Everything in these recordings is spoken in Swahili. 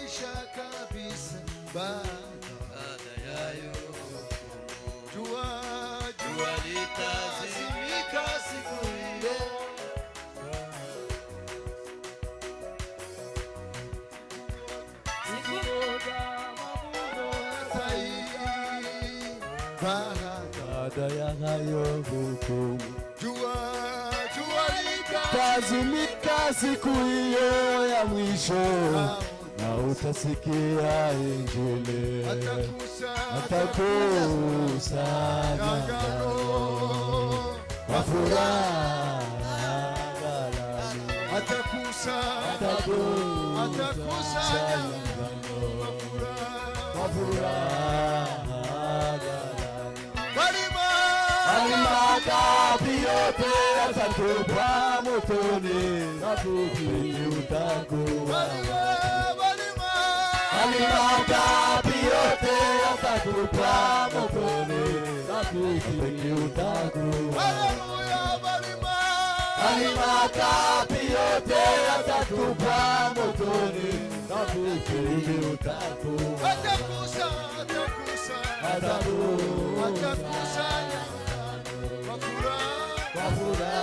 Itaisha kabisa baada ya yote. Jua litazimika siku hiyo. Baada ya hayo hukumu. Jua litazimika siku hiyo ya mwisho, na utasikia Injili. Atakusanya kwa furaha ghalani. Atakusanya kwa furaha ghalani. Makapi yote yatatupwa motoni, rafiki utakuwa. Makapi yote yatatupwa motoni, rafiki utakuwa. Makapi yote yatatupwa motoni, rafiki utakuwa. Atakusanya kwa furaha.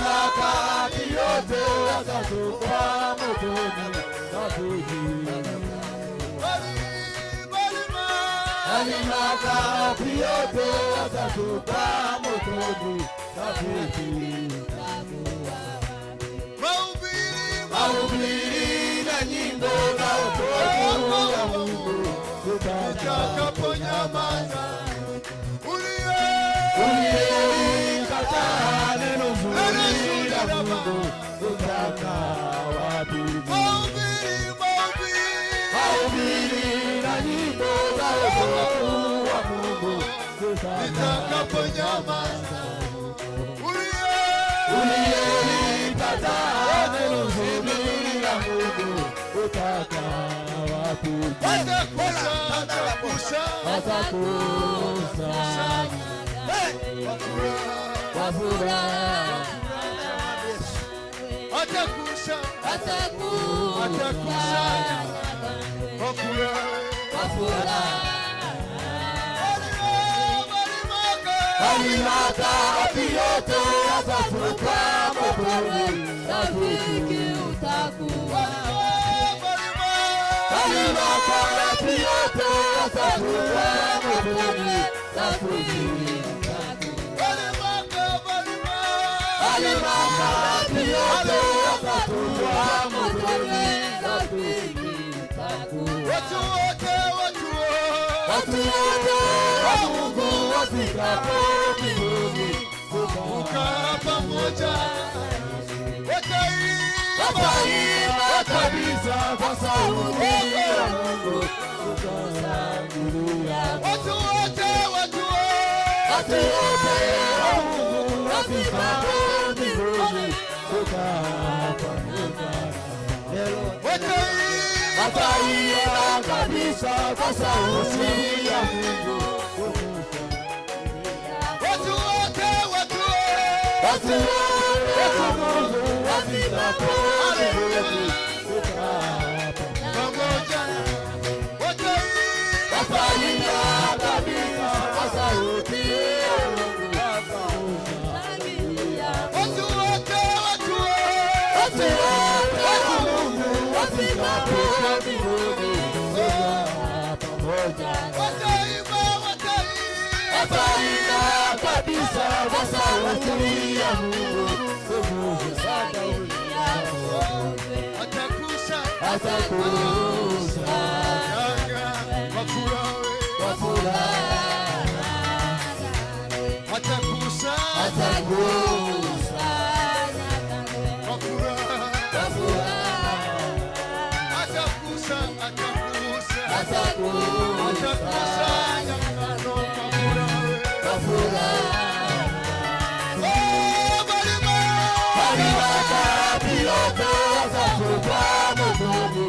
Makapi yote yatatupwa motoni, rafiki makapi yote yatatupwa motoni, rafiki mahubiri na nyimbo na wokovu wa Mungu utakaponyamaza. Uliyekataa neno zuri la Mungu utakaa wapi? Mahubiri na nyimbo na wokovu wa Mungu utakaponyamaza. Uliyekataa neno zuri la Mungu utakaa wapi? Atakusanya kwa furaha. Atakusanya kwa furaha. Makapi yote yatatupwa motoni, rafiki utakuwa. Makapi yote yatatupwa motoni, rafiki utakuwa. Makapi yote yatatupwa motoni, rafiki utakuwa. Watu wote wa Mungu wafikapo mbinguni kukaa pamoja, wataimba kabisa kwa sauti ya Mungu kushangilia. Watu wote wa Mungu wafikapo mbinguni kukaa pamoja, wataimba kabisa kwa sauti ya Mungu. Watu wote wa Mungu wafikapo mbinguni kukaa pamoja, wataimba kabisa kwa sauti ya Mungu. Watu wote wa Mungu wafikapo mbinguni kukaa pamoja, wataimba kabisa kwa sauti ya Mungu. Atakusanya kwa furaha. Atakusanya kwa furaha. Makapi yote yatatupwa motoni,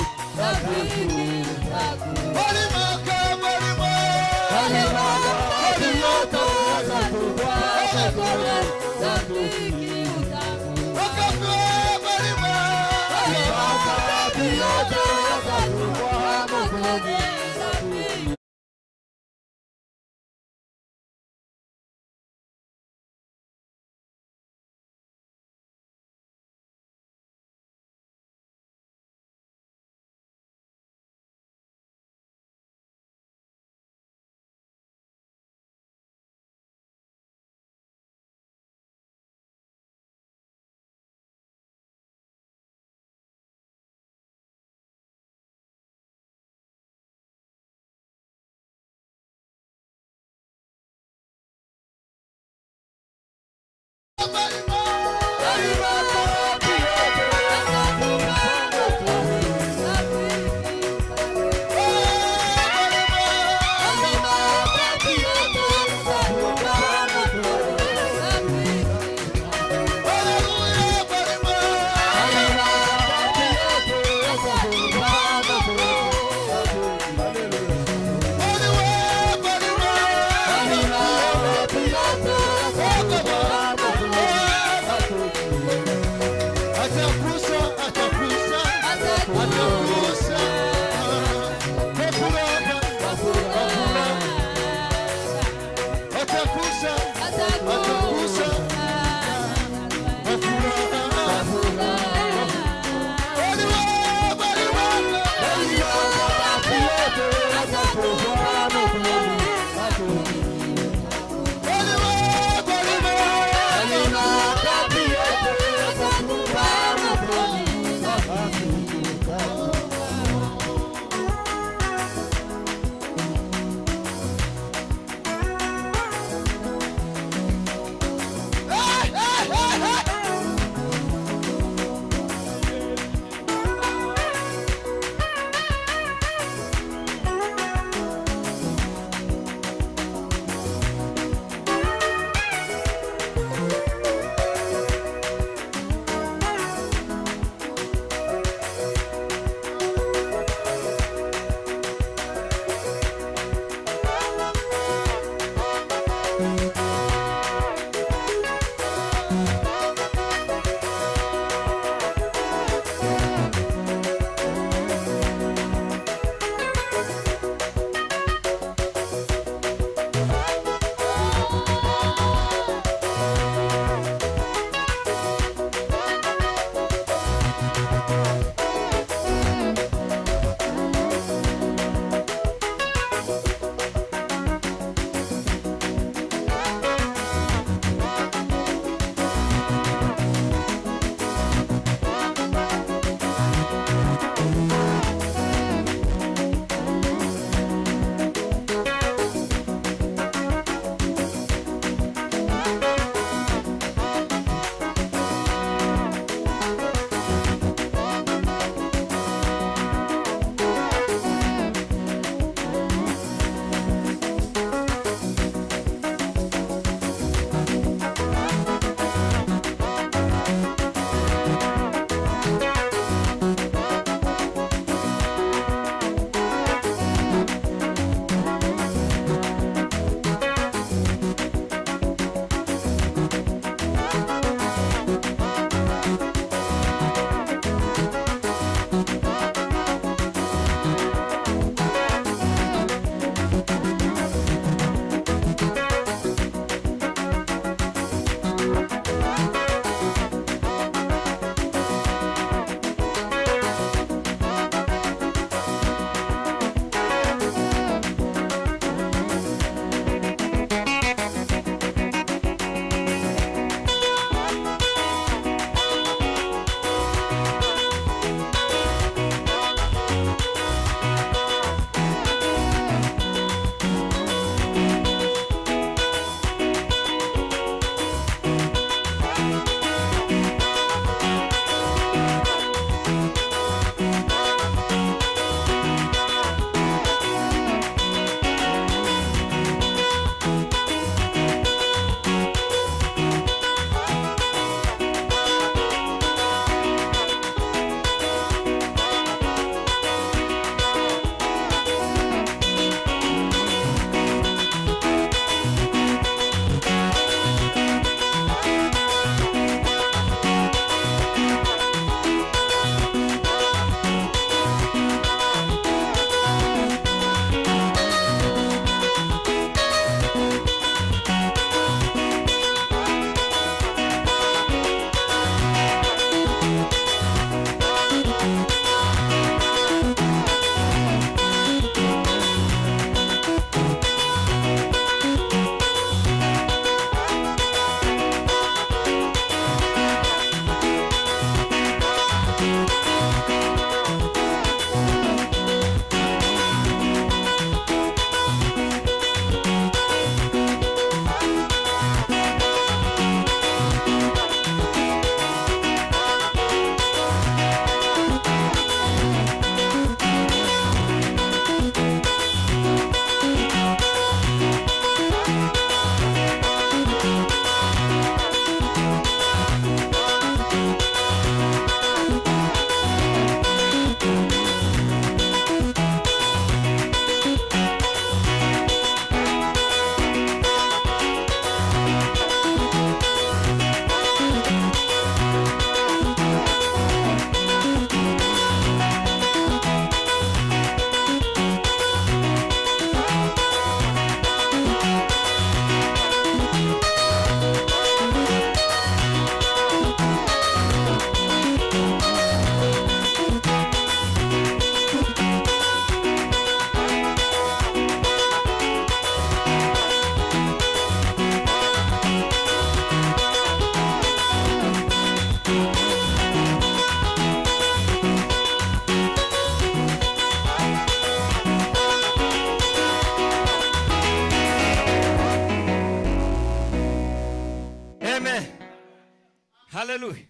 haleluya.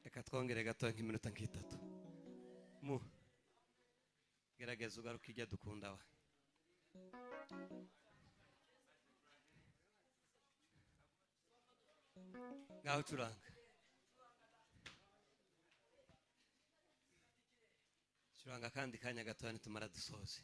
Reka twongere gato nk'iminota nk'itatu mu gerageza ugaruka ijya dukunda wa ngaho curanga kandi kanya gato nitumara dusoze.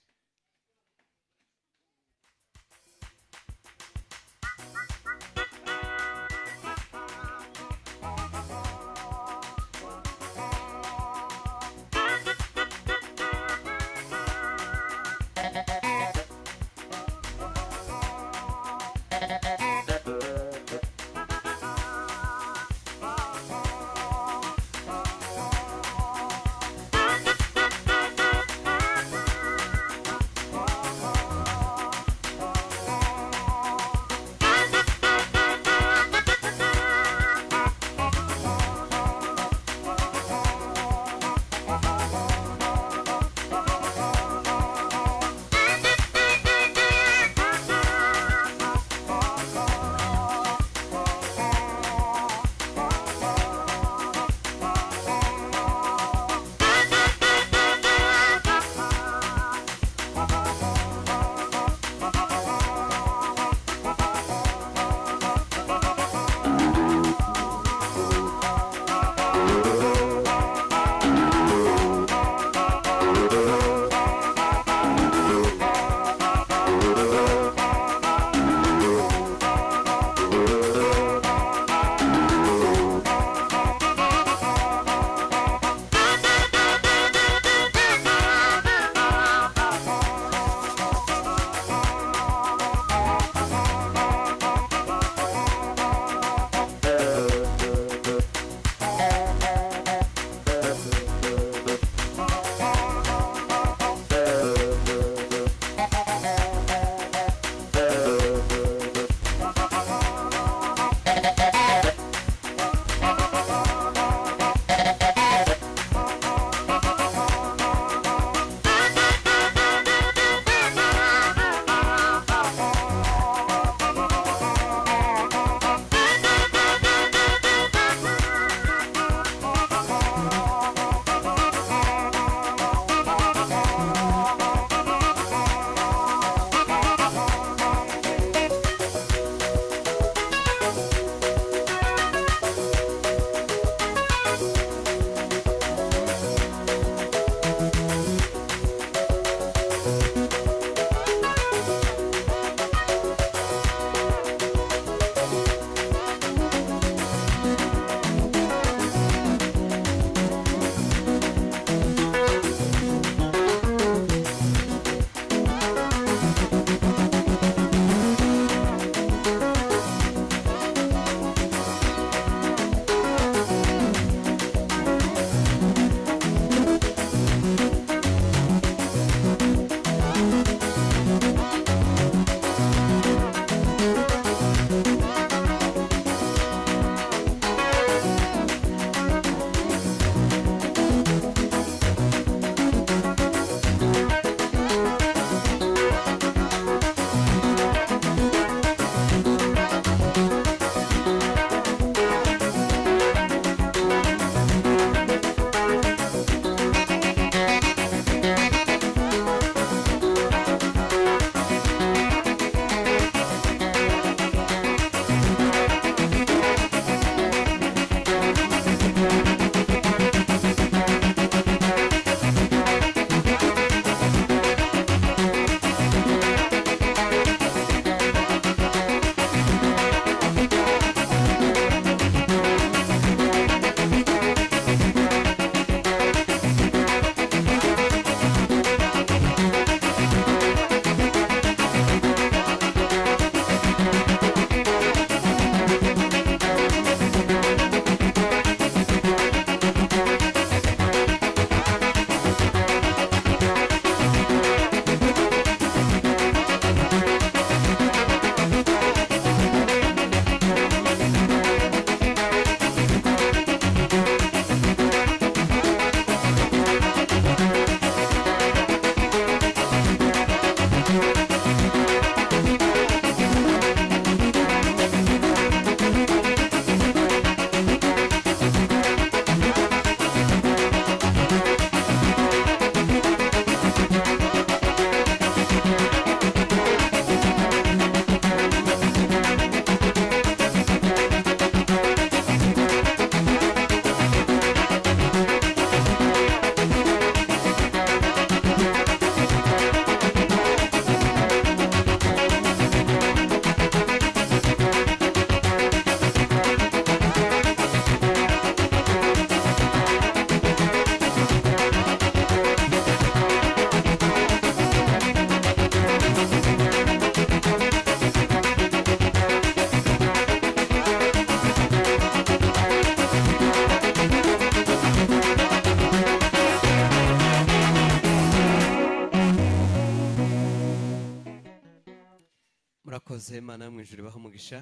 maze Imana yo mu ijuru ibahe umugisha.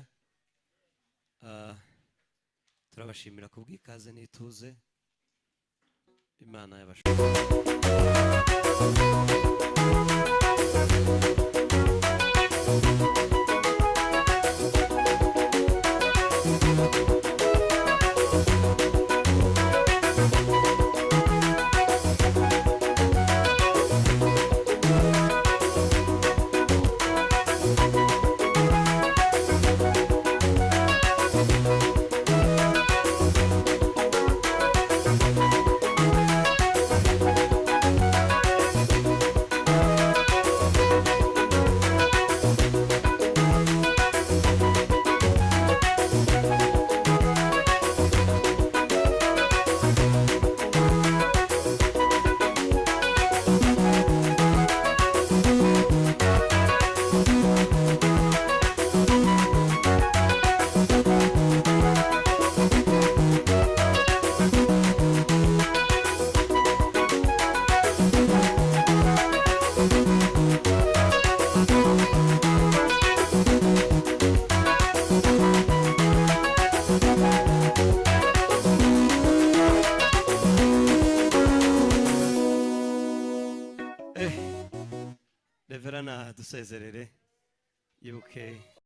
Turabashimira kubw'ikaze n'ituze Imana yabashije. Reverana dusezerere yibuke